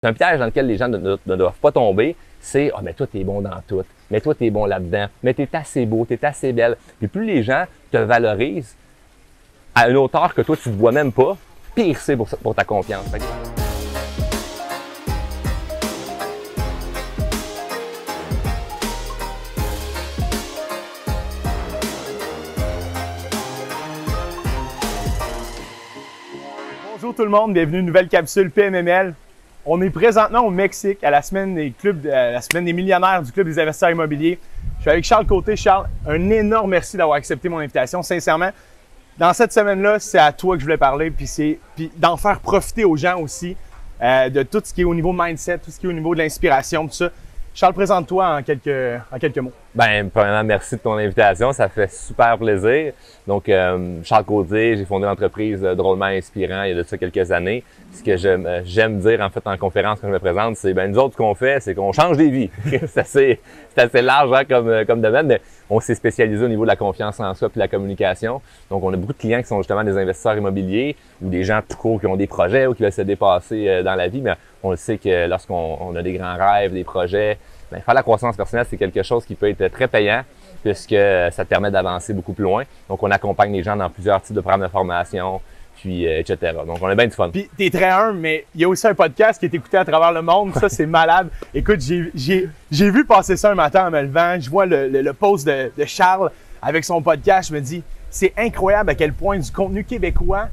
C'est un piège dans lequel les gens ne doivent pas tomber. C'est « Ah, mais toi, t'es bon dans tout. Mais toi, t'es bon là-dedans. Mais t'es assez beau, t'es assez belle. » Puis plus les gens te valorisent à une hauteur que toi, tu ne vois même pas, pire c'est pour ta confiance. Bonjour tout le monde, bienvenue à une nouvelle capsule PMML. On est présentement au Mexique à la semaine des millionnaires du Club des investisseurs immobiliers. Je suis avec Charles Côté. Charles, un énorme merci d'avoir accepté mon invitation. Sincèrement, dans cette semaine-là, c'est à toi que je voulais parler, puis d'en faire profiter aux gens aussi de tout ce qui est au niveau mindset, tout ce qui est au niveau de l'inspiration, tout ça. Charles, présente-toi en quelques mots. Ben, premièrement, merci de ton invitation. Ça fait super plaisir. Donc, Charles Côté, j'ai fondé l'entreprise Drôlement Inspirant il y a de ça quelques années. Ce que j'aime dire, en fait, en conférence quand je me présente, c'est, ben, nous autres, ce qu'on fait, c'est qu'on change des vies. c'est assez large, hein, comme domaine, mais on s'est spécialisé au niveau de la confiance en soi puis de la communication. Donc, on a beaucoup de clients qui sont justement des investisseurs immobiliers ou des gens tout court qui ont des projets ou qui veulent se dépasser dans la vie, mais on le sait que lorsqu'on a des grands rêves, des projets, bien, faire la croissance personnelle, c'est quelque chose qui peut être très payant puisque ça te permet d'avancer beaucoup plus loin. Donc, on accompagne les gens dans plusieurs types de programmes de formation, puis etc. Donc, on a bien du fun. Puis, t'es très humble, mais il y a aussi un podcast qui est écouté à travers le monde. Ça, c'est malade. Écoute, j'ai vu passer ça un matin en me levant. Je vois le post de Charles avec son podcast. Je me dis, c'est incroyable à quel point du contenu québécois,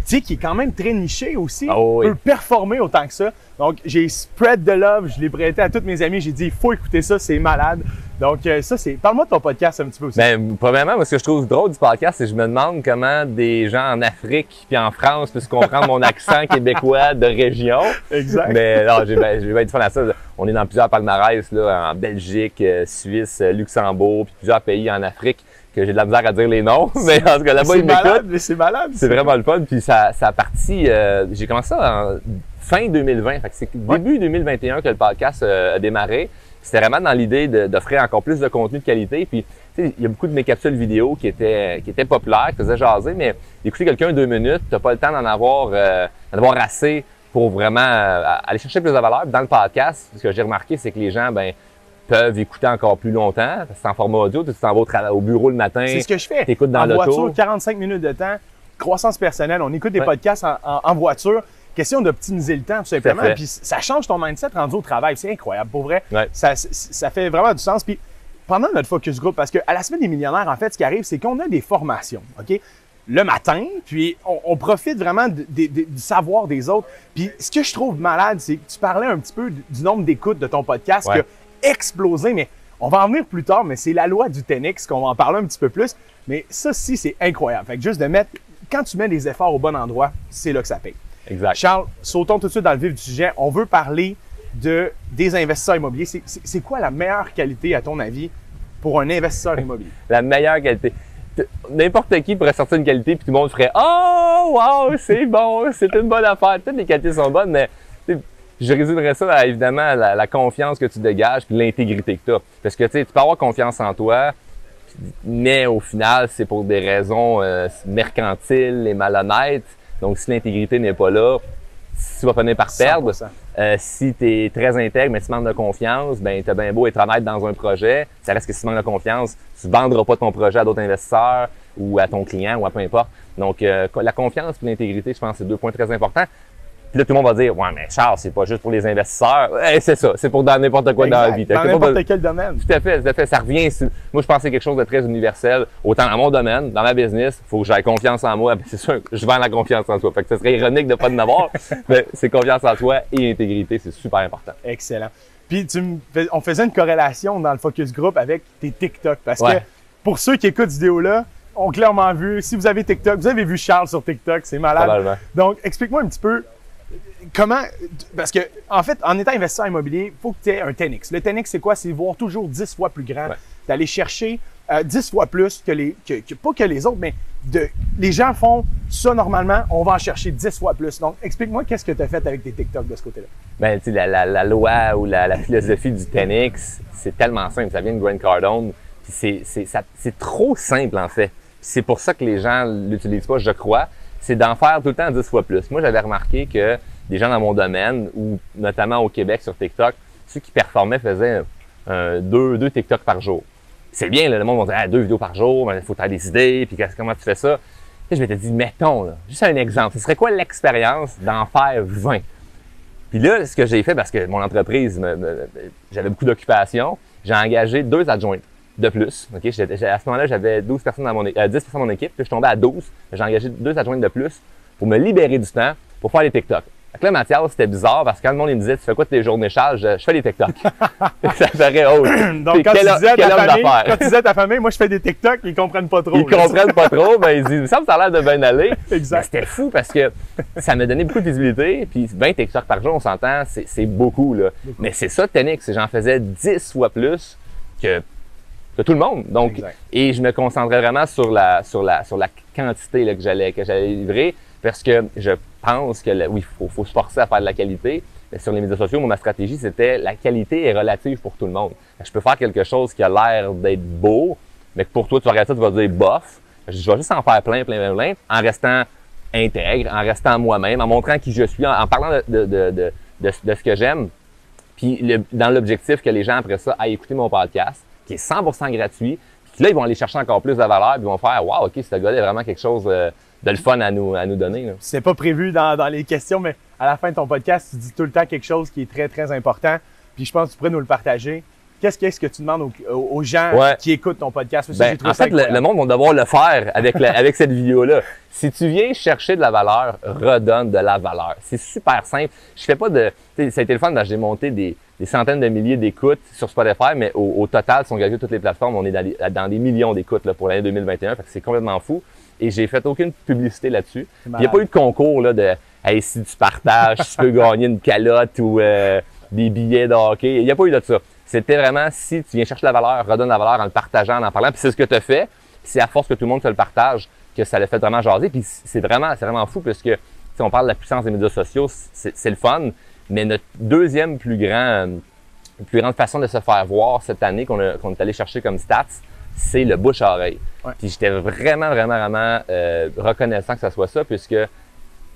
tu sais, qui est quand même très niché aussi, peut performer autant que ça. Donc, j'ai spread the love, je l'ai prêté à tous mes amis, j'ai dit, il faut écouter ça, c'est malade. Donc, ça, c'est... Parle-moi de ton podcast un petit peu aussi. Ben, premièrement, moi, ce que je trouve drôle du podcast, c'est que je me demande comment des gens en Afrique puis en France puissent comprendre mon accent québécois de région. Exact. Mais non, j'ai bien du fun à ça. On est dans plusieurs palmarès, là, en Belgique, Suisse, Luxembourg, puis plusieurs pays en Afrique que j'ai de la misère à dire les noms, mais en tout cas là-bas, ils m'écoutent. Mais c'est malade. C'est vraiment le fun. Puis ça a parti, j'ai commencé ça en fin 2020. Fait que c'est début 2021 que le podcast a démarré. C'était vraiment dans l'idée d'offrir encore plus de contenu de qualité. Puis, tu sais, il y a beaucoup de mes capsules vidéo qui étaient populaires, qui faisaient jaser, mais d'écouter quelqu'un 2 minutes, t'as pas le temps d'en avoir assez pour vraiment aller chercher plus de valeur. Puis dans le podcast, ce que j'ai remarqué, c'est que les gens, ben, peuvent écouter encore plus longtemps. C'est en format audio, tu t'en vas au bureau le matin. C'est ce que je fais. T'écoutes dans l'auto. En voiture, 45 minutes de temps, croissance personnelle. On écoute des podcasts en voiture. Question d'optimiser le temps, tout simplement. Puis ça change ton mindset rendu au travail. C'est incroyable. Pour vrai, ça fait vraiment du sens. Puis pendant notre focus group, parce qu'à la semaine des millionnaires, en fait, ce qui arrive, c'est qu'on a des formations, OK? Le matin, puis on profite vraiment du savoir des autres. Puis ce que je trouve malade, c'est que tu parlais un petit peu du nombre d'écoutes de ton podcast qui a explosé, mais on va en venir plus tard, mais c'est la loi du 10X qu'on va en parler un petit peu plus. Mais ça, si, c'est incroyable. Fait que juste de mettre, quand tu mets des efforts au bon endroit, c'est là que ça paye. Exact. Charles, sautons tout de suite dans le vif du sujet. On veut parler des investisseurs immobiliers. C'est quoi la meilleure qualité, à ton avis, pour un investisseur immobilier? La meilleure qualité. N'importe qui pourrait sortir une qualité puis tout le monde ferait « Oh, wow, c'est bon, c'est une bonne affaire. » Toutes les qualités sont bonnes, mais je résumerais ça à, évidemment, à la confiance que tu dégages puis l'intégrité que tu as. Parce que tu peux avoir confiance en toi, mais au final, c'est pour des raisons mercantiles et malhonnêtes. Donc, si l'intégrité n'est pas là, tu vas finir par perdre. Si tu es très intègre, mais tu manques de confiance, ben tu as bien beau être honnête dans un projet, ça reste que si tu manques de confiance, tu ne vendras pas ton projet à d'autres investisseurs ou à ton client ou à peu importe. Donc, la confiance et l'intégrité, je pense que c'est 2 points très importants. Puis là, tout le monde va dire « Ouais, mais Charles, c'est pas juste pour les investisseurs. » C'est ça, c'est pour dans n'importe quoi dans la vie. Dans n'importe quel domaine. Tout à fait. Ça revient. Moi, je pense que c'est quelque chose de très universel. Autant dans mon domaine, dans ma business, il faut que j'aie confiance en moi. C'est sûr, je vends la confiance en soi. Fait que ce serait ironique de ne pas en avoir. Mais c'est confiance en toi et intégrité, c'est super important. Excellent. Puis, on faisait une corrélation dans le focus group avec tes TikTok. Parce que pour ceux qui écoutent cette vidéo-là, ont clairement vu, si vous avez TikTok, vous avez vu Charles sur TikTok, c'est malade. Probablement. Donc, explique-moi un petit peu comment, parce que, en fait, en étant investisseur immobilier, il faut que tu aies un 10X. Le 10X, c'est quoi? C'est voir toujours 10 fois plus grand, d'aller chercher 10 fois plus pas que les autres, mais les gens font ça normalement, on va en chercher 10 fois plus. Donc, explique-moi qu'est-ce que tu as fait avec tes TikTok de ce côté-là. Ben, tu sais, la loi ou la philosophie du 10X, c'est tellement simple. Ça vient de Grant Cardone. Puis c'est trop simple, en fait. C'est pour ça que les gens l'utilisent pas, je crois. C'est d'en faire tout le temps 10 fois plus. Moi, j'avais remarqué que des gens dans mon domaine, ou notamment au Québec sur TikTok, ceux qui performaient faisaient deux TikTok par jour. C'est bien, là, le monde va dire 2 vidéos par jour, il faut avoir des idées, puis comment tu fais ça? Puis je m'étais dit, mettons, là, juste un exemple, ce serait quoi l'expérience d'en faire 20? Puis là, ce que j'ai fait, parce que mon entreprise, j'avais beaucoup d'occupations, j'ai engagé 2 adjointes de plus. Okay? À ce moment-là, j'avais 10 personnes dans mon équipe, puis je tombais à 12. J'ai engagé 2 adjointes de plus pour me libérer du temps pour faire les TikTok. Fait que là, Mathias, c'était bizarre parce que quand le monde il me disait, tu fais quoi de tes journées Charles? Je fais des TikTok. Ça paraît autre. Donc, quand tu disais à ta famille, moi, je fais des TikTok, ils comprennent pas trop. Ils comprennent pas trop, mais ils disent, ça a l'air de bien aller. Exact. C'était fou parce que ça m'a donné beaucoup de visibilité. Puis 20 TikTok par jour, on s'entend, c'est beaucoup, là. Beaucoup. Mais c'est ça, technique, c'est j'en faisais 10 fois plus que tout le monde. Donc, et je me concentrais vraiment sur la quantité là, que j'allais livrer parce que je pense que oui, faut se forcer à faire de la qualité. Mais sur les médias sociaux, moi, ma stratégie, c'était la qualité est relative pour tout le monde. Je peux faire quelque chose qui a l'air d'être beau, mais que pour toi, tu vas regarder ça, tu vas dire bof. Je vais juste en faire plein, en restant intègre, en restant moi-même, en montrant qui je suis, en parlant de ce que j'aime. Puis dans l'objectif que les gens, après ça, aillent écouter mon podcast, qui est 100% gratuit. Puis là, ils vont aller chercher encore plus de valeur, puis ils vont faire « Wow, OK, ce gars-là a vraiment quelque chose de le fun à nous donner. » C'est pas prévu dans les questions, mais à la fin de ton podcast, tu dis tout le temps quelque chose qui est très, très important. Puis je pense que tu pourrais nous le partager. Qu'est-ce que tu demandes aux gens qui écoutent ton podcast? En fait, le monde va devoir le faire avec cette vidéo-là. Si tu viens chercher de la valeur, redonne de la valeur. C'est super simple. Je fais pas de... Ça a été le fun, j'ai monté des centaines de milliers d'écoutes sur Spotify, mais au total, si on calcule toutes les plateformes, on est dans des millions d'écoutes pour l'année 2021. Fait que c'est complètement fou. Et j'ai fait aucune publicité là-dessus. Il n'y a pas eu de concours là, de hey, si tu partages, tu peux gagner une calotte ou des billets de hockey. Il n'y a pas eu de ça. C'était vraiment, si tu viens chercher la valeur, redonne la valeur en le partageant, en parlant. Puis c'est ce que tu as fait. C'est à force que tout le monde te le partage que ça l'a fait vraiment jaser. Puis c'est vraiment fou parce que si on parle de la puissance des médias sociaux, c'est le fun. Mais notre deuxième plus grande façon de se faire voir cette année qu'on est allé chercher comme stats, c'est le bouche-à-oreille. Ouais. Puis j'étais vraiment reconnaissant que ça soit ça puisque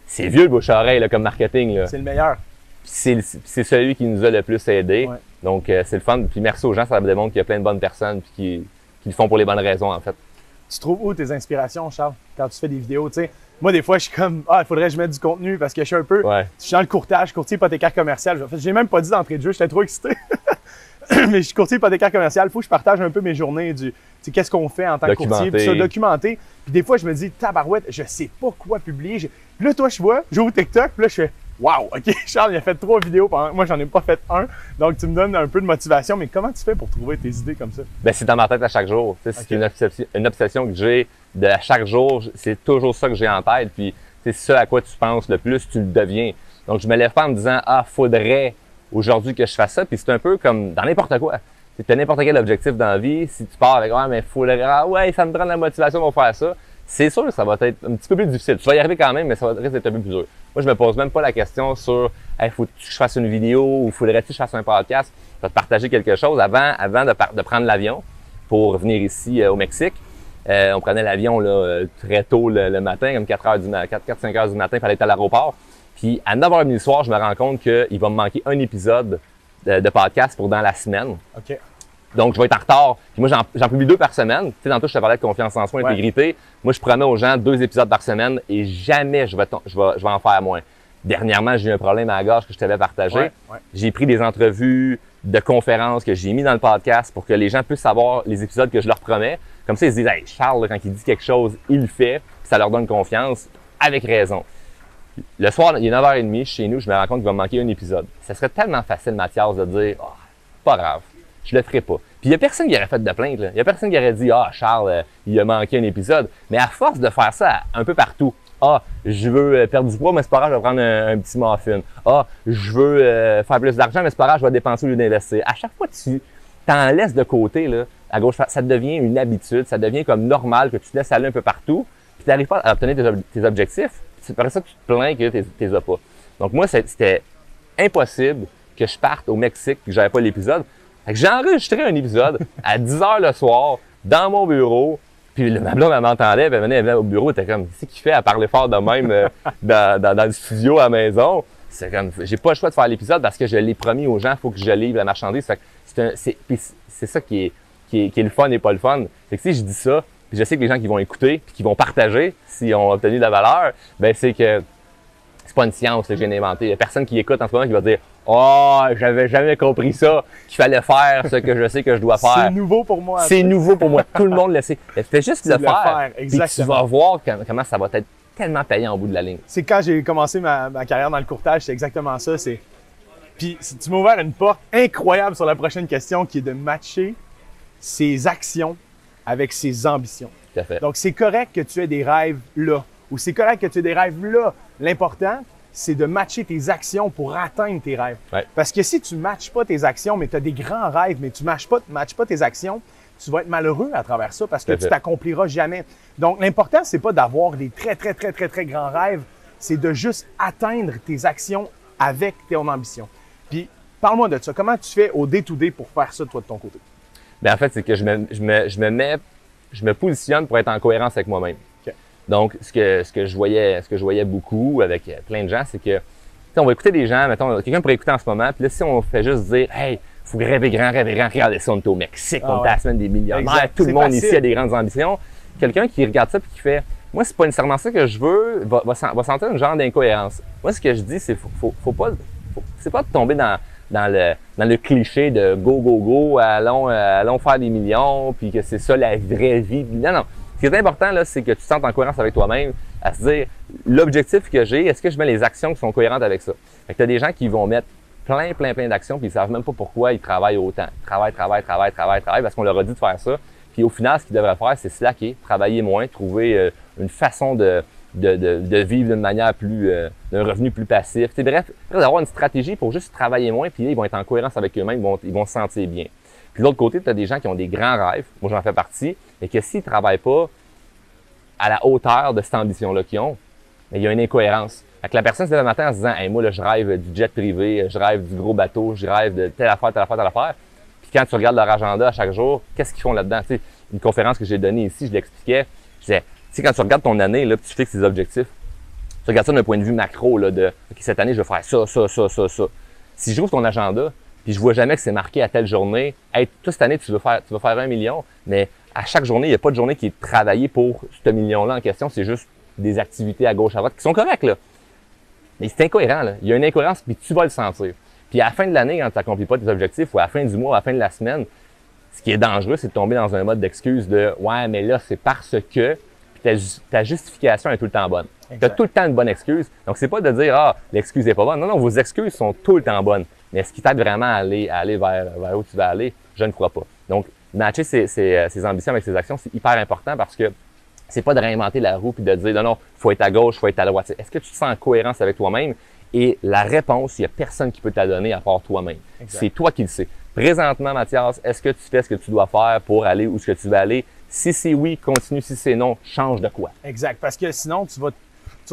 c'est vieux le bouche-à-oreille comme marketing. C'est le meilleur. C'est celui qui nous a le plus aidé. Ouais. Donc, c'est le fun. Puis merci aux gens, ça me démontre qu'il y a plein de bonnes personnes puis qui le font pour les bonnes raisons, en fait. Tu trouves où tes inspirations, Charles, quand tu fais des vidéos? T'sais, moi, des fois, je suis comme, il faudrait que je mette du contenu parce que je suis un peu, je suis dans le courtier hypothécaire commercial. En fait, j'ai même pas dit d'entrée de jeu, j'étais trop excité. Mais je suis courtier hypothécaire commercial. Il faut que je partage un peu mes journées qu'est-ce qu'on fait en tant que courtier, puis ça, documenter. Puis des fois, je me dis, tabarouette, je sais pas quoi publier. Puis là, toi, je vois, j'ouvre TikTok, puis là, je fais, wow, OK, Charles, il a fait 3 vidéos pendant moi, j'en ai pas fait 1. Donc, tu me donnes un peu de motivation. Mais comment tu fais pour trouver tes idées comme ça? Ben, c'est dans ma tête à chaque jour. C'est une obsession que j'ai de à chaque jour. C'est toujours ça que j'ai en tête. Puis, c'est ce à quoi tu penses le plus, tu le deviens. Donc, je me lève pas en me disant, faudrait aujourd'hui que je fasse ça. Puis, c'est un peu comme dans n'importe quoi. Tu as n'importe quel objectif dans la vie. Si tu pars avec, mais faudrait, ça me prend de la motivation pour faire ça. C'est sûr que ça va être un petit peu plus difficile. Tu vas y arriver quand même, mais ça va être un peu plus dur. Moi, je me pose même pas la question sur faut-tu que je fasse une vidéo ou faudrait-tu que je fasse un podcast? Je vais te partager quelque chose avant de prendre l'avion pour venir ici au Mexique. On prenait l'avion là, très tôt le matin, comme 4-5 heures du matin, il fallait être à l'aéroport. Puis à 9h30 du soir, je me rends compte qu'il va me manquer un épisode de podcast pour dans la semaine. OK. Donc, je vais être en retard. Puis moi, j'en publie 2 par semaine. Tu sais, dans tout, je te parlais de confiance en soi, intégrité. Moi, je promets aux gens 2 épisodes par semaine et jamais je vais en faire moins. Dernièrement, j'ai eu un problème à la gorge que je t'avais partagé. J'ai pris des entrevues de conférences que j'ai mis dans le podcast pour que les gens puissent savoir les épisodes que je leur promets. Comme ça, ils se disent, hey, Charles, quand il dit quelque chose, il le fait. Puis ça leur donne confiance avec raison. Le soir, il est 9h30 chez nous, je me rends compte qu'il va me manquer un épisode. Ça serait tellement facile, Mathias, de dire, pas grave. Je le ferai pas. Puis il n'y a personne qui aurait fait de plainte. Il n'y a personne qui aurait dit Charles, il a manqué un épisode. Mais à force de faire ça un peu partout, je veux perdre du poids, mais c'est pas grave, je vais prendre un petit muffin. Je veux faire plus d'argent, mais c'est pas grave, je vais dépenser au lieu d'investir. À chaque fois que tu t'en laisses de côté, là, à gauche, ça devient une habitude, ça devient comme normal que tu te laisses aller un peu partout, puis tu n'arrives pas à obtenir tes objectifs. C'est par ça que tu te plains que tu les as pas. Donc moi, c'était impossible que je parte au Mexique et que j'avais pas l'épisode. J'ai enregistré un épisode à 10h le soir dans mon bureau. Puis ma blonde, elle m'entendait, puis elle venait au bureau, elle était comme, qu'est-ce qu'il fait à parler fort de même dans le studio à la maison? c'est comme, j'ai pas le choix de faire l'épisode parce que je l'ai promis aux gens, il faut que je livre la marchandise. C'est ça qui est le fun et pas le fun. Fait que si je dis ça, puis je sais que les gens qui vont écouter puis qui vont partager s'ils ont obtenu de la valeur, ben c'est que c'est pas une science que j'ai inventé. Il y a personne qui écoute en ce moment qui va dire « Oh, j'avais jamais compris ça, qu'il fallait faire ce que je sais que je dois faire. » C'est nouveau pour moi. C'est nouveau pour moi. Tout le monde le sait. Fais juste le faire. Puis tu vas voir comment ça va être tellement payant au bout de la ligne. C'est quand j'ai commencé ma carrière dans le courtage, c'est exactement ça. Puis tu m'as ouvert une porte incroyable sur la prochaine question qui est de matcher ses actions avec ses ambitions. Tout à fait. Donc, c'est correct que tu aies des rêves là, ou c'est correct que tu aies des rêves là. L'important, c'est de matcher tes actions pour atteindre tes rêves. Ouais. Parce que si tu ne matches pas tes actions, mais tu as des grands rêves, mais tu ne matches pas tes actions, tu vas être malheureux à travers ça parce que tu t'accompliras jamais. Donc, l'important, c'est pas d'avoir des très, très, très, très, très grands rêves, c'est de juste atteindre tes actions avec ton ambition. Puis, parle-moi de ça. Comment tu fais au day-to-day pour faire ça, toi, de ton côté? Bien, en fait, c'est que je me positionne pour être en cohérence avec moi-même. Okay. Donc, ce que je voyais beaucoup avec plein de gens, c'est que, on va écouter des gens, mettons, quelqu'un pourrait écouter en ce moment, puis là, si on fait juste dire, hey, faut rêver grand, regardez ça, on est au Mexique, on est à la semaine des millionnaires, exact. Tout le monde ici a des grandes ambitions. Quelqu'un qui regarde ça puis qui fait, moi, c'est pas nécessairement ça que je veux, va sentir une genre d'incohérence. Moi, ce que je dis, c'est c'est pas de tomber dans le cliché de go, allons faire des millions, puis que c'est ça la vraie vie. Non. Ce qui est important, là, c'est que tu te sentes en cohérence avec toi-même, à se dire, l'objectif que j'ai, est-ce que je mets les actions qui sont cohérentes avec ça? Fait que t'as des gens qui vont mettre plein d'actions, puis ils savent même pas pourquoi ils travaillent autant. Travaillent, parce qu'on leur a dit de faire ça. Puis au final, ce qu'ils devraient faire, c'est slacker, travailler moins, trouver une façon de vivre d'une manière plus, d'un revenu plus passif. T'sais, bref, d'avoir une stratégie pour juste travailler moins, puis là, ils vont être en cohérence avec eux-mêmes, ils vont se sentir bien. Puis de l'autre côté, tu as des gens qui ont des grands rêves, moi j'en fais partie, et que s'ils ne travaillent pas à la hauteur de cette ambition-là qu'ils ont, bien, il y a une incohérence. Fait que la personne se lève le matin en se disant « Hey, moi, là, je rêve du jet privé, je rêve du gros bateau, je rêve de telle affaire. » Puis quand tu regardes leur agenda à chaque jour, qu'est-ce qu'ils font là-dedans? Tu sais, une conférence que j'ai donnée ici, je l'expliquais, je disais, tu sais, quand tu regardes ton année, là, puis tu fixes tes objectifs, tu regardes ça d'un point de vue macro, là, de « OK, cette année, je vais faire ça. » Si j'ouvre ton agenda, puis je vois jamais que c'est marqué à telle journée, hey, toute cette année, tu vas faire 1 million, mais à chaque journée, il n'y a pas de journée qui est travaillée pour ce million-là en question, c'est juste des activités à gauche, à droite, qui sont correctes, là. Mais c'est incohérent, là. Il y a une incohérence, puis tu vas le sentir. Puis à la fin de l'année, quand tu n'accomplis pas tes objectifs, ou à la fin du mois, à la fin de la semaine, ce qui est dangereux, c'est de tomber dans un mode d'excuse de « Ouais, mais là, c'est parce que… » Puis ta justification est tout le temps bonne. Tu as tout le temps une bonne excuse. Donc, c'est pas de dire « Ah, l'excuse n'est pas bonne. » Non, vos excuses sont tout le temps bonnes. Mais est-ce qui t'aide vraiment à aller vers où tu vas aller? Je ne crois pas. Donc, matcher ses ambitions avec ses actions, c'est hyper important parce que c'est pas de réinventer la roue puis de dire non, faut être à gauche, faut être à droite. Est-ce que tu te sens en cohérence avec toi-même? Et la réponse, il n'y a personne qui peut te la donner à part toi-même. C'est toi qui le sais. Présentement, Mathias, est-ce que tu fais ce que tu dois faire pour aller où ce que tu veux aller? Si c'est oui, continue. Si c'est non, change de quoi. Exact. Parce que sinon, tu vas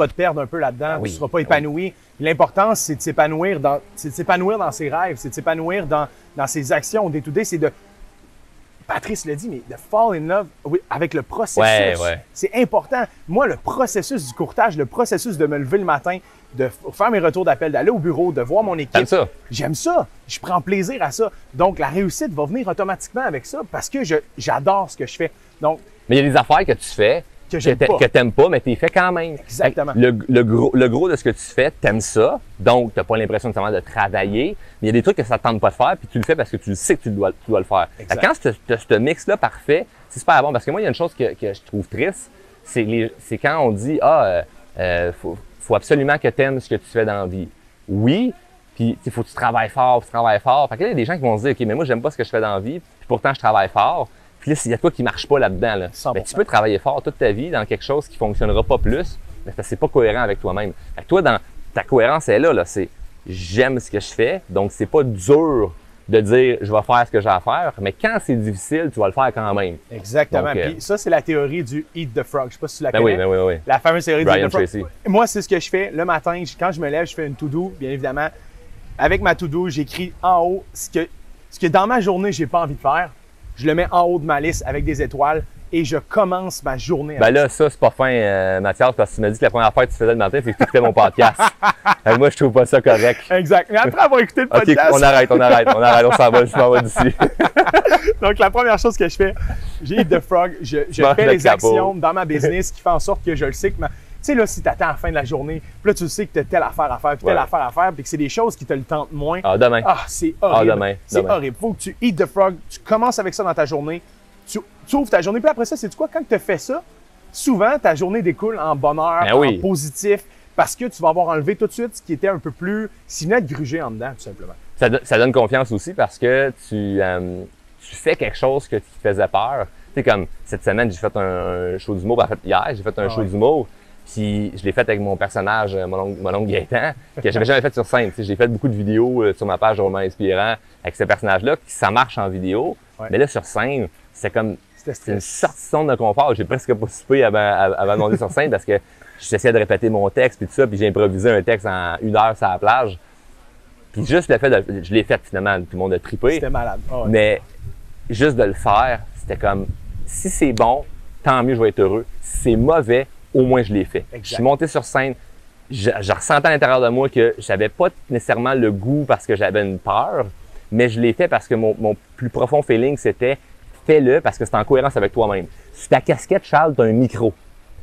te perdre un peu là-dedans. Tu ne seras pas épanoui. L'important, c'est de s'épanouir dans ses rêves, c'est de s'épanouir dans ses actions au day-to-day. C'est de, Patrice l'a dit, mais de fall in love avec le processus. Ouais. C'est important. Moi, le processus du courtage, le processus de me lever le matin, de faire mes retours d'appel, d'aller au bureau, de voir mon équipe. J'aime ça. Je prends plaisir à ça. Donc, la réussite va venir automatiquement avec ça parce que j'adore ce que je fais. Donc, mais il y a des affaires que tu fais que t'aimes pas, mais tu les fais quand même. Exactement. Le gros de ce que tu fais, t'aimes ça, donc t'as pas l'impression nécessairement de travailler, mais il y a des trucs que ça te tente pas de faire, puis tu le fais parce que tu sais que tu dois le faire. Quand tu as ce mix-là parfait, c'est super bon, parce que moi, il y a une chose que je trouve triste, c'est quand on dit faut absolument que t'aimes ce que tu fais dans la vie. Oui, puis il faut que tu travailles fort, Fait que là, il y a des gens qui vont se dire, OK, mais moi, j'aime pas ce que je fais dans la vie, puis pourtant, je travaille fort. Puis là, s'il y a toi qui marche pas là-dedans, là, ben, tu peux travailler fort toute ta vie dans quelque chose qui fonctionnera pas plus, mais parce que c'est pas cohérent avec toi-même. Fait que toi, dans ta cohérence est là, c'est j'aime ce que je fais, donc c'est pas dur de dire je vais faire ce que j'ai à faire, mais quand c'est difficile, tu vas le faire quand même. Exactement. Puis ça, c'est la théorie du Eat the Frog. Je sais pas si tu la connais. Oui. La fameuse théorie du Eat the Frog. Tracy. Moi, c'est ce que je fais le matin. Quand je me lève, je fais une to-do, bien évidemment. Avec ma to-do, j'écris en haut ce que dans ma journée, j'ai pas envie de faire. Je le mets en haut de ma liste avec des étoiles. et je commence ma journée. Ben là, ça, c'est pas fin, Mathias, parce que tu m'as dit que la première fois que tu faisais le matin, c'est que tu écoutais mon podcast. Moi, je trouve pas ça correct. Exact. Mais après avoir écouté le podcast... OK, on arrête, on s'en va, je m'en vais d'ici. Donc, la première chose que je fais, j'ai Eat the Frog, je fais les actions dans ma business qui fait en sorte que je le sais que tu sais, là, si tu attends à la fin de la journée, puis là, tu sais que tu as telle affaire à faire, puis telle affaire à faire, puis que c'est des choses qui te le tentent moins. Ah, demain. Ah, c'est horrible. Ah, demain. C'est horrible. Faut que tu Eat the Frog, tu commences avec ça dans ta journée, tu ouvres ta journée, puis après ça, c'est quoi? Quand tu as fait ça, souvent, ta journée découle en bonheur, en positif, parce que tu vas avoir enlevé tout de suite ce qui était un peu plus, s'il venait de gruger en dedans, tout simplement. Ça donne confiance aussi parce que tu fais quelque chose qui te faisait peur. Tu sais, comme cette semaine, j'ai fait un show d'humour. En fait, hier, j'ai fait un show d'humour. Puis je l'ai fait avec mon personnage, mon oncle Gaëtan, que j'avais jamais fait sur scène. Tu sais, j'ai fait beaucoup de vidéos sur ma page Roman Inspirant avec ce personnage-là, puis ça marche en vidéo. Ouais. Mais là, sur scène, c'est comme une sortie de zone de confort. J'ai presque pas soupé avant de monter sur scène parce que j'essayais de répéter mon texte puis tout ça, puis j'ai improvisé un texte en 1 heure sur la plage. Puis juste le fait je l'ai fait finalement, tout le monde a trippé. C'était malade. Oh, ouais. Mais juste de le faire, c'était comme, si c'est bon, tant mieux, je vais être heureux. Si c'est mauvais, au moins je l'ai fait. Exact. Je suis monté sur scène, je ressentais à l'intérieur de moi que j'avais pas nécessairement le goût parce que j'avais une peur, mais je l'ai fait parce que mon plus profond feeling, c'était fais-le parce que c'est en cohérence avec toi-même. Si ta casquette, Charles, t'as un micro.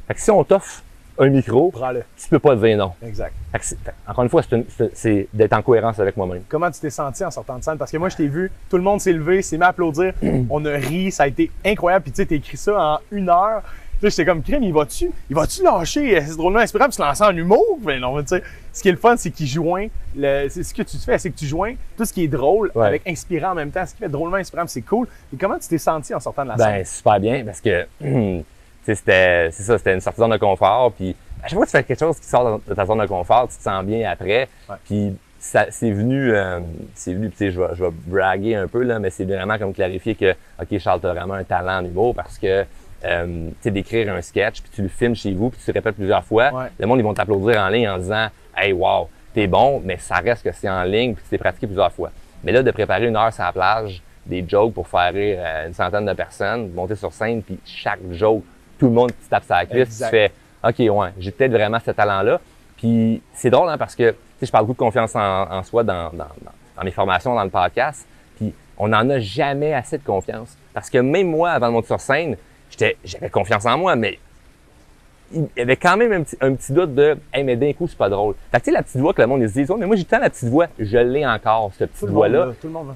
Fait que si on t'offre un micro, tu peux pas dire non. Exact. Encore une fois, c'est d'être en cohérence avec moi-même. Comment tu t'es senti en sortant de scène? Parce que moi, je t'ai vu, tout le monde s'est levé, s'est mis à applaudir, on a ri, ça a été incroyable. Puis tu sais, t'as écrit ça en 1 heure. Là, j'étais comme, crème, il va-tu lâcher ce drôlement inspirant puis se lancer en humour? Ben non, tu sais, ce qui est le fun, c'est qu'il joint, c'est ce que tu fais, c'est que tu joins tout ce qui est drôle avec inspirant en même temps. Ce qui fait drôlement inspirant, c'est cool. Et comment tu t'es senti en sortant de la scène? Ben, super bien, parce que, c'était une sortie de zone de confort. Puis, à chaque fois que tu fais quelque chose qui sort de ta zone de confort, tu te sens bien après. Ouais. Puis, c'est venu, tu sais, je vais braguer un peu, là, mais c'est vraiment comme clarifier que, OK, Charles, t'as vraiment un talent en humour parce que, tu sais, d'écrire un sketch, puis tu le filmes chez vous, puis tu le répètes plusieurs fois. Ouais. Le monde, ils vont t'applaudir en ligne en disant, hey, wow, t'es bon, mais ça reste que c'est en ligne, puis tu t'es pratiqué plusieurs fois. Mais là, de préparer 1 heure sur la plage, des jokes pour faire rire une centaine de personnes, monter sur scène, puis chaque joke, tout le monde qui tape sa cuisse, tu fais, OK, ouais, j'ai peut-être vraiment ce talent-là. Puis c'est drôle, hein, parce que, tu sais, je parle beaucoup de confiance en soi dans mes formations, dans le podcast, puis on n'en a jamais assez de confiance. Parce que même moi, avant de monter sur scène, j'avais confiance en moi, mais il y avait quand même un petit doute de « Hey, mais d'un coup, c'est pas drôle. » Fait que tu sais, la petite voix que le monde ils se dit « Oh, mais moi, j'ai tant la petite voix. » Je l'ai encore, cette petite voix-là.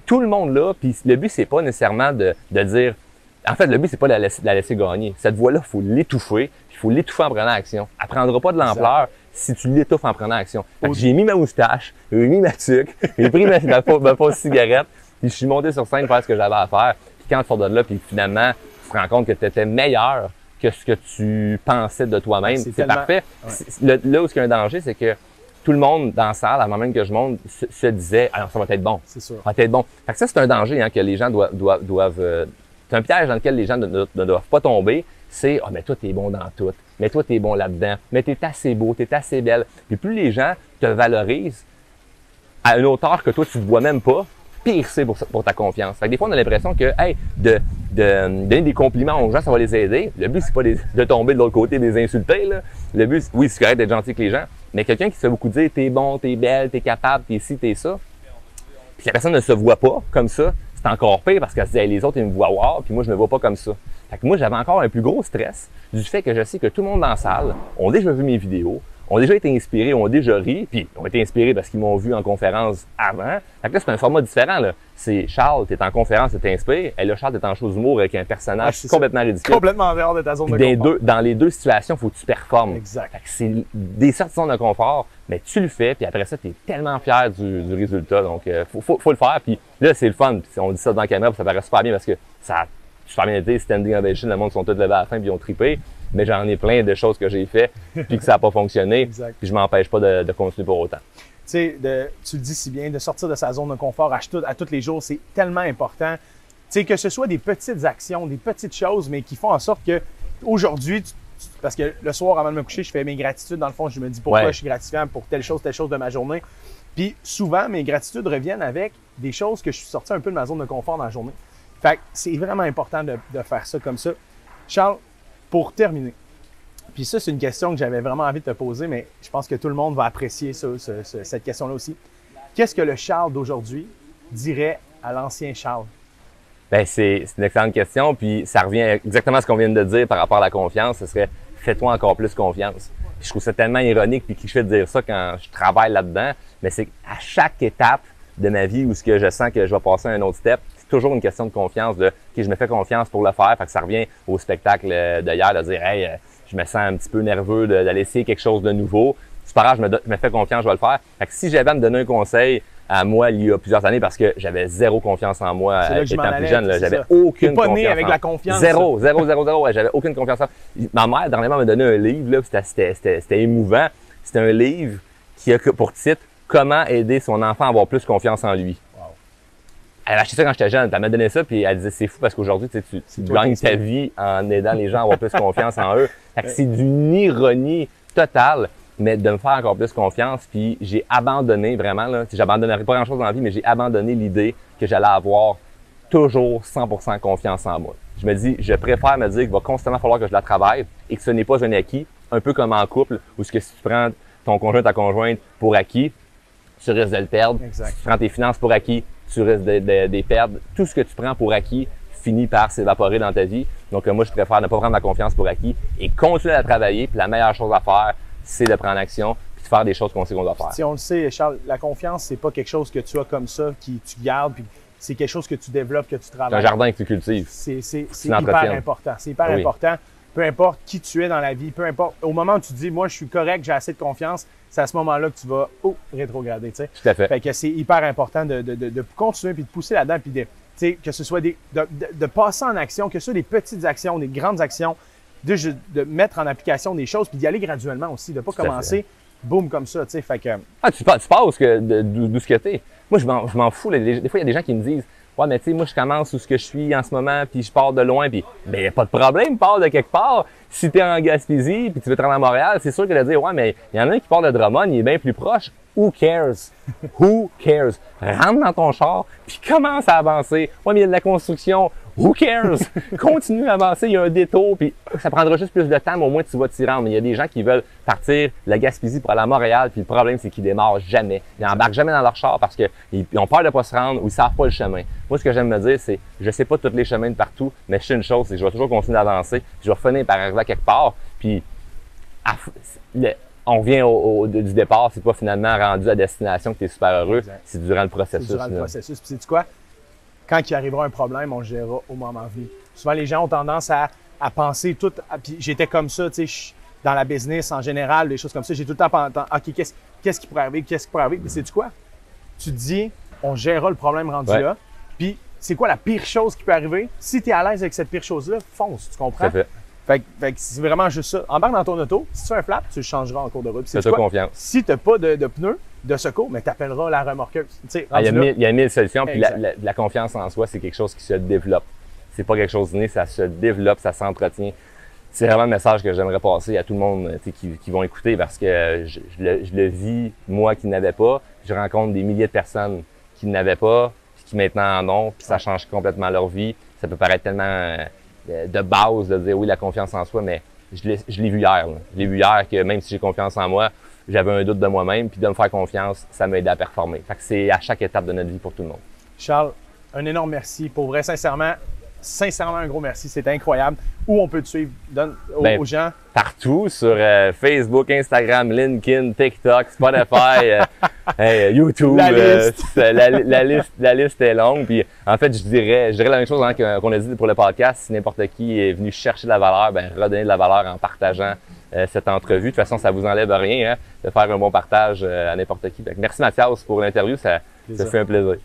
Tout le monde là. Puis le but, c'est pas nécessairement de dire... En fait, le but, c'est pas de la laisser gagner. Cette voix-là, il faut l'étouffer. Il faut l'étouffer en prenant action. Elle prendra pas de l'ampleur si tu l'étouffes en prenant action. Fait que j'ai mis ma moustache, j'ai mis ma tuque, j'ai pris ma pause cigarette, puis je suis monté sur scène pour faire ce que j'avais à faire. Puis quand tu sors de là, puis finalement, tu te rends compte que tu étais meilleur que ce que tu pensais de toi-même. C'est parfait. Ouais. Là où il y a un danger, c'est que tout le monde dans la salle, avant même que je monte, se disait « Alors, ça va être bon. C'est sûr. Ça va être bon. » Fait que ça, c'est un danger hein, que les gens doivent c'est un piège dans lequel les gens ne doivent pas tomber. C'est « Ah, mais toi, t'es bon dans tout. Mais toi, t'es bon là-dedans. Mais t'es assez beau, t'es assez belle. » Puis plus les gens te valorisent à une hauteur que toi, tu ne vois même pas, pire c'est pour ta confiance. Fait que des fois, on a l'impression que, hey, de donner des compliments aux gens, ça va les aider. Le but, c'est pas de tomber de l'autre côté, des insulter, là. Le but, oui, c'est correct d'être gentil avec les gens, mais quelqu'un qui se fait beaucoup dire, t'es bon, t'es belle, t'es capable, t'es ci, t'es ça. Puis la personne ne se voit pas comme ça, c'est encore pire parce qu'elle se dit, hey, les autres, ils me voient wow, puis moi, je me vois pas comme ça. Fait que moi, j'avais encore un plus gros stress du fait que je sais que tout le monde dans la salle ont déjà vu mes vidéos, ont déjà été inspirés, ont déjà ri, puis ont été inspirés parce qu'ils m'ont vu en conférence avant. Fait que là, c'est un format différent, là. C'est Charles, t'es en conférence, tu t'inspires, et là, Charles, t'es en show d'humour avec un personnage complètement ridicule. Complètement en dehors de ta zone de confort. Dans les deux situations, il faut que tu performes. Exact. Fait que c'est des sorties de zone de confort, mais tu le fais, puis après ça, t'es tellement fier du résultat. Donc, faut le faire, puis là, c'est le fun. Puis on dit ça dans la caméra, puis ça paraît super bien parce que ça a super bien été, standing ovation, le monde sont tous levés à la fin, puis ils ont trippé. Mais j'en ai plein de choses que j'ai fait puis que ça n'a pas fonctionné. Exact. Puis je m'empêche pas de continuer pour autant. Tu sais, tu le dis si bien, de sortir de sa zone de confort à tous les jours, c'est tellement important. Tu sais, que ce soit des petites actions, des petites choses, mais qui font en sorte que aujourd'hui, parce que le soir, avant de me coucher, je fais mes gratitudes. Dans le fond, je me dis pourquoi je suis gratifiant pour telle chose de ma journée. Puis souvent, mes gratitudes reviennent avec des choses que je suis sorti un peu de ma zone de confort dans la journée. Fait que c'est vraiment important de faire ça comme ça. Charles, pour terminer, puis ça, c'est une question que j'avais vraiment envie de te poser, mais je pense que tout le monde va apprécier cette question-là aussi. Qu'est-ce que le Charles d'aujourd'hui dirait à l'ancien Charles? Bien, c'est une excellente question, puis ça revient exactement à ce qu'on vient de dire par rapport à la confiance. Ce serait « fais-toi encore plus confiance ». Je trouve ça tellement ironique puis cliché de dire ça quand je travaille là-dedans, mais c'est à chaque étape de ma vie où ce que je sens que je vais passer à un autre step, c'est toujours une question de confiance, de « OK, je me fais confiance pour le faire ». Fait que ça revient au spectacle d'hier, de dire « Hey, je me sens un petit peu nerveux d'aller essayer quelque chose de nouveau. C'est pas grave, je me fais confiance, je vais le faire. » Fait que si j'avais à me donner un conseil à moi il y a plusieurs années, parce que j'avais zéro confiance en moi étant plus jeune, j'avais aucune confiance. T'es pas né avec la confiance. Zéro. Ouais, j'avais aucune confiance en moi. Ma mère, dernièrement, m'a donné un livre, là, c'était émouvant. C'était un livre qui a pour titre « Comment aider son enfant à avoir plus confiance en lui ». Elle a acheté ça quand j'étais jeune. Elle m'a donné ça, puis elle disait, c'est fou parce qu'aujourd'hui, tu gagnes ta vie en aidant les gens à avoir plus confiance en eux. Fait que c'est d'une ironie totale, mais de me faire encore plus confiance. Puis j'ai abandonné vraiment, là, j'abandonnerai pas grand-chose dans la vie, mais j'ai abandonné l'idée que j'allais avoir toujours 100% confiance en moi. Je me dis, je préfère me dire qu'il va constamment falloir que je la travaille et que ce n'est pas un acquis, un peu comme en couple, où ce que si tu prends ton conjoint, ta conjointe pour acquis, tu risques de le perdre. Exact. Si tu prends tes finances pour acquis, tu risques de les perdre. Tout ce que tu prends pour acquis finit par s'évaporer dans ta vie. Donc, moi, je préfère ne pas prendre ma confiance pour acquis et continuer à travailler. Puis la meilleure chose à faire, c'est de prendre action puis de faire des choses qu'on sait qu'on doit faire. Si on le sait, Charles, la confiance, c'est pas quelque chose que tu as comme ça, que tu gardes, puis c'est quelque chose que tu développes, que tu travailles. C'est un jardin que tu cultives. C'est hyper important. C'est hyper important. Peu importe qui tu es dans la vie, peu importe. Au moment où tu te dis, moi, je suis correct, j'ai assez de confiance, c'est à ce moment-là que tu vas rétrograder, tu sais. Tout à fait. Fait que c'est hyper important de continuer puis de pousser là-dedans puis que ce soit de passer en action, que ce soit des petites actions, des grandes actions, de mettre en application des choses puis d'y aller graduellement aussi, de pas commencer boum comme ça, tu sais. Fait que tu passes d'où ce que t'es. Moi, je m'en fous. Des fois, il y a des gens qui me disent, ouais, mais tu sais, moi, je commence où ce que je suis en ce moment, puis je pars de loin, puis ben, y a pas de problème, pars de quelque part. Si t'es en Gaspésie, puis tu veux te rendre à Montréal, c'est sûr que de dire, ouais, mais il y en a un qui part de Drummond, il est bien plus proche. Who cares? Who cares? Rentre dans ton char, puis commence à avancer. Ouais, mais il y a de la construction. Who cares? Continue à avancer, il y a un détour, puis ça prendra juste plus de temps, mais au moins tu vas t'y rendre. Mais il y a des gens qui veulent partir de la Gaspésie pour aller à Montréal, puis le problème, c'est qu'ils démarrent jamais. Ils n'embarquent jamais dans leur char parce qu'ils ont peur de pas se rendre ou ils savent pas le chemin. Moi, ce que j'aime me dire, c'est, je sais pas tous les chemins de partout, mais je sais une chose, c'est que je vais toujours continuer d'avancer, puis je vais finir par arriver à quelque part, puis on revient du départ, c'est pas finalement rendu à destination que tu es super heureux, c'est durant le processus. C'est durant le processus. Puis sais-tu quoi? Quand il arrivera un problème, on le gérera au moment venu. Souvent, les gens ont tendance à penser tout. Puis j'étais comme ça, tu sais, dans la business en général, des choses comme ça. J'ai tout le temps pensé, OK, qu'est-ce qui pourrait arriver? Qu'est-ce qui pourrait arriver? Puis sais-tu quoi? Tu te dis, on gérera le problème rendu là. Puis c'est quoi la pire chose qui peut arriver? Si tu es à l'aise avec cette pire chose-là, fonce, tu comprends? Fait que c'est vraiment juste ça. Embarque dans ton auto. Si tu fais un flap, tu le changeras en cours de route. Fais-toi confiance. Si tu n'as pas de pneus de secours, mais tu appelleras la remorqueuse. Il y a 1000 solutions. Puis la confiance en soi, c'est quelque chose qui se développe. C'est pas quelque chose d'inné, ça se développe, ça s'entretient. C'est vraiment le message que j'aimerais passer à tout le monde qui vont écouter parce que je le vis, moi qui n'avais pas. Je rencontre des milliers de personnes qui n'avaient pas, puis qui maintenant en ont, puis ça change complètement leur vie. Ça peut paraître tellement de base de dire oui, la confiance en soi, mais je l'ai vu hier. Je l'ai vu hier que même si j'ai confiance en moi, j'avais un doute de moi-même, puis de me faire confiance, ça m'a aidé à performer. Fait que c'est à chaque étape de notre vie pour tout le monde. Charles, un énorme merci. Pour vrai, sincèrement, un gros merci. C'était incroyable. Où on peut te suivre? Donne aux gens. Partout, sur Facebook, Instagram, LinkedIn, TikTok, Spotify, YouTube. La liste est longue. Puis en fait, je dirais la même chose qu'on a dit pour le podcast. Si n'importe qui est venu chercher de la valeur, ben redonner de la valeur en partageant cette entrevue. De toute façon, ça vous enlève rien de faire un bon partage à n'importe qui. Donc, merci Mathias pour l'interview. Ça fait un plaisir.